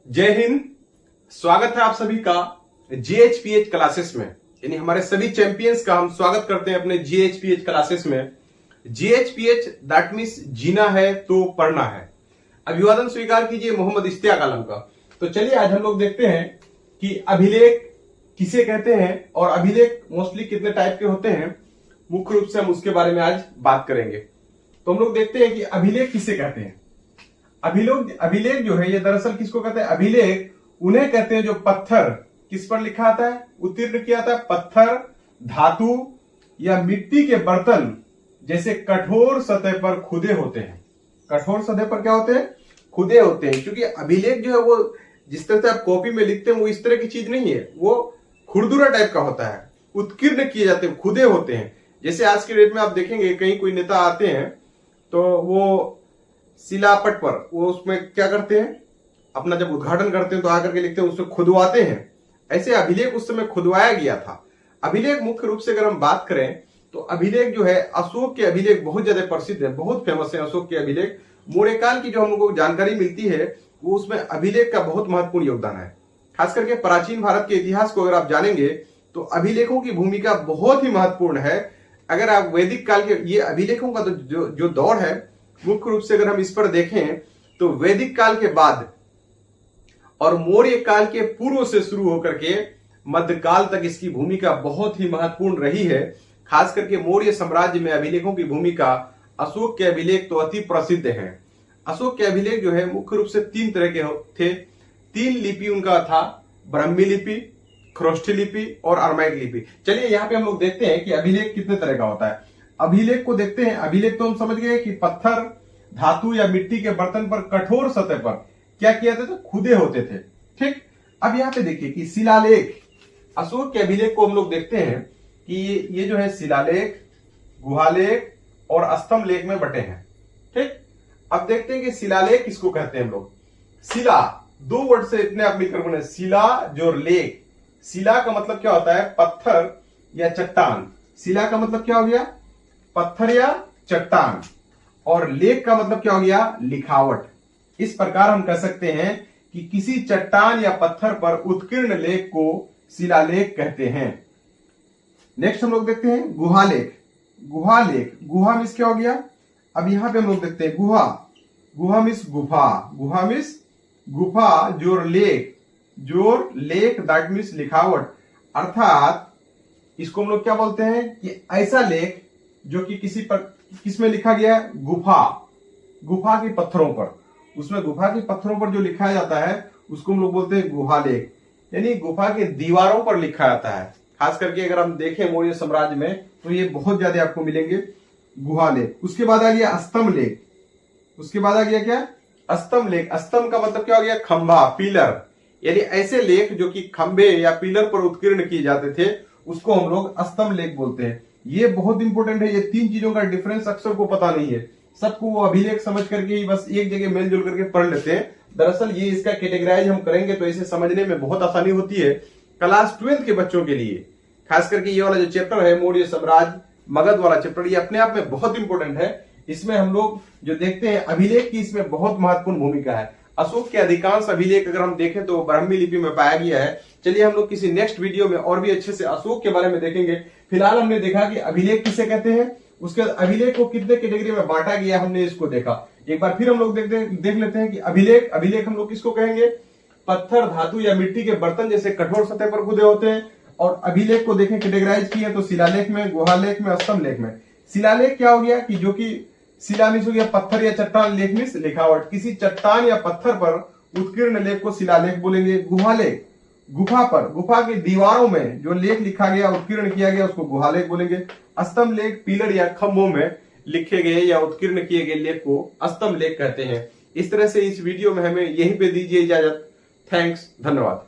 जय हिंद। स्वागत है आप सभी का जीएचपीएच क्लासेस में, यानी हमारे सभी चैंपियंस का हम स्वागत करते हैं अपने जीएचपीएच क्लासेस में। जीएचपीएच दैट मीन्स जीना है तो पढ़ना है। अभिवादन स्वीकार कीजिए मोहम्मद इश्तियाक आलम का। तो चलिए आज हम लोग देखते हैं कि अभिलेख किसे कहते हैं और अभिलेख मोस्टली कितने टाइप के होते हैं। मुख्य रूप से हम उसके बारे में आज बात करेंगे। तो हम लोग देखते हैं कि अभिलेख किसे कहते हैं। अभिलेख जो है ये दरअसल किसको कहते हैं? अभिलेख उन्हें कहते हैं जो पत्थर किस पर लिखा आता है, उत्तीर्ण किया आता है। पत्थर, धातु या मिट्टी के बर्तन जैसे कठोर सतह पर खुदे होते हैं। कठोर सतह पर क्या होते हैं? खुदे होते हैं। क्योंकि अभिलेख जो है वो जिस तरह से आप कॉपी में लिखते हैं वो इस तरह की चीज नहीं है, वो खुरदुरा टाइप का होता है। उत्कीर्ण किए जाते हैं, खुदे होते हैं। जैसे आज के डेट में आप देखेंगे कहीं कोई नेता आते हैं तो वो शिलापट पर वो उसमें क्या करते हैं, अपना जब उद्घाटन करते हैं तो आकर के लिखते हैं, उससे खुदवाते हैं। ऐसे अभिलेख उस समय खुदवाया गया था। अभिलेख मुख्य रूप से अगर हम बात करें तो अभिलेख जो है अशोक के अभिलेख बहुत ज्यादा प्रसिद्ध है, बहुत फेमस है अशोक के अभिलेख। मौर्य काल की जो हम लोगों को जानकारी मिलती है वो उसमें अभिलेख का बहुत महत्वपूर्ण योगदान है। खास करके प्राचीन भारत के इतिहास को अगर आप जानेंगे तो अभिलेखों की भूमिका बहुत ही महत्वपूर्ण है। अगर आप वैदिक काल के ये अभिलेखों का तो जो दौर है मुख्य रूप से अगर हम इस पर देखें तो वैदिक काल के बाद और मौर्य काल के पूर्व से शुरू होकर के मध्यकाल तक इसकी भूमिका बहुत ही महत्वपूर्ण रही है। खास करके मौर्य साम्राज्य में अभिलेखों की भूमिका, अशोक के अभिलेख तो अति प्रसिद्ध हैं। अशोक के अभिलेख जो है मुख्य रूप से तीन तरह के थे। तीन लिपि उनका था, ब्राह्मी लिपि, खरोष्ठी लिपि और अरमाइक लिपि। चलिए यहाँ पे हम लोग देखते हैं कि अभिलेख कितने तरह का होता है। अभिलेख को देखते हैं। अभिलेख तो हम समझ गए कि पत्थर, धातु या मिट्टी के बर्तन पर कठोर सतह पर क्या किया जाता था? खुदे होते थे। ठीक। अब यहाँ पे देखिए कि शिलालेख, अशोक के अभिलेख को हम लोग देखते हैं कि ये जो है शिलालेख, गुहालेख और स्तंभ लेख में बटे हैं। ठीक। अब देखते हैं कि शिलालेख किसको कहते हैं हम लोग। शिला दो वर्ड से इतने आप मिलकर बने, शिला जो लेख। शिला का मतलब क्या होता है? पत्थर या चट्टान। शिला का मतलब क्या हो गया? पत्थर या चट्टान। और लेख का मतलब क्या हो गया? लिखावट। इस प्रकार हम कह सकते हैं कि किसी चट्टान या पत्थर पर उत्कीर्ण लेख को शिलालेख कहते हैं। नेक्स्ट हम लोग देखते हैं गुहालेख। गुहालेख, गुहा मीन्स क्या हो गया? अब यहां पे हम लोग देखते हैं गुहा। गुहा मीन्स गुफा। गुहा मीन्स गुफा जोर लेख दैट मीन्स लिखावट। अर्थात इसको हम लोग क्या बोलते हैं कि ऐसा लेख जो कि किसमें लिखा गया है? गुफा के पत्थरों पर। उसमें गुफा के पत्थरों पर जो लिखा जाता है उसको हम लोग बोलते हैं गुहालेख, यानी गुफा के दीवारों पर लिखा जाता है। खास करके अगर हम देखें मौर्य साम्राज्य में तो ये बहुत ज्यादा आपको मिलेंगे गुहालेख। उसके बाद आ गया स्तंभ लेख। उसके बाद आ गया क्या? स्तंभ लेख। स्तंभ का मतलब क्या हो गया? खंभा, पिलर। यानी ऐसे लेख जो कि खंभे या पिलर पर उत्कीर्ण किए जाते थे उसको हम लोग स्तंभ लेख बोलते हैं। ये बहुत इंपॉर्टेंट है। ये तीन चीजों का डिफरेंस अक्सर को पता नहीं है। सबको वो अभिलेख समझ करके ही बस एक जगह मेलजोल करके पढ़ लेते हैं। दरअसल ये इसका कैटेगराइज हम करेंगे तो इसे समझने में बहुत आसानी होती है क्लास 12 के बच्चों के लिए। खास करके ये वाला जो चैप्टर है मौर्य साम्राज्य मगध वाला चैप्टर, ये अपने आप में बहुत इंपॉर्टेंट है। इसमें हम लोग जो देखते हैं अभिलेख की इसमें बहुत महत्वपूर्ण भूमिका है। अशोक के अधिकांश अभिलेख अगर हम देखें तो ब्राह्मी लिपि में पाया गया है। चलिए हम लोग किसी नेक्स्ट वीडियो में और भी अच्छे से अशोक के बारे में देखेंगे। फिलहाल हमने देखा कि अभिलेख किसे कहते हैं, उसके अभिलेख को कितने कैटेगरी में बांटा गया हमने इसको देखा। एक बार फिर हम लोग देख लेते हैं कि अभिलेख हम लोग किसको कहेंगे? पत्थर, धातु या मिट्टी के बर्तन जैसे कठोर सतह पर खुदे होते हैं। और अभिलेख को देखें कैटेगराइज किए तो शिलालेख में, गुहालेख में, स्तंभ लेख में। शिलालेख क्या हो गया कि जो कि शिला मीन्स हो गया पत्थर या चट्टान, लेख मीन्स लिखावट। किसी चट्टान या पत्थर पर उत्कीर्ण लेख को शिलालेख बोलेंगे। गुहालेख, गुफा पर, गुफा की दीवारों में जो लेख लिखा गया, उत्कीर्ण किया गया उसको गुहालेख बोलेंगे। स्तंभ लेख पिलर या खंभों में लिखे गए या उत्कीर्ण किए गए लेख को स्तंभ लेख कहते हैं। इस तरह से इस वीडियो में हमें यहीं पे दीजिए इजाजत। थैंक्स, धन्यवाद।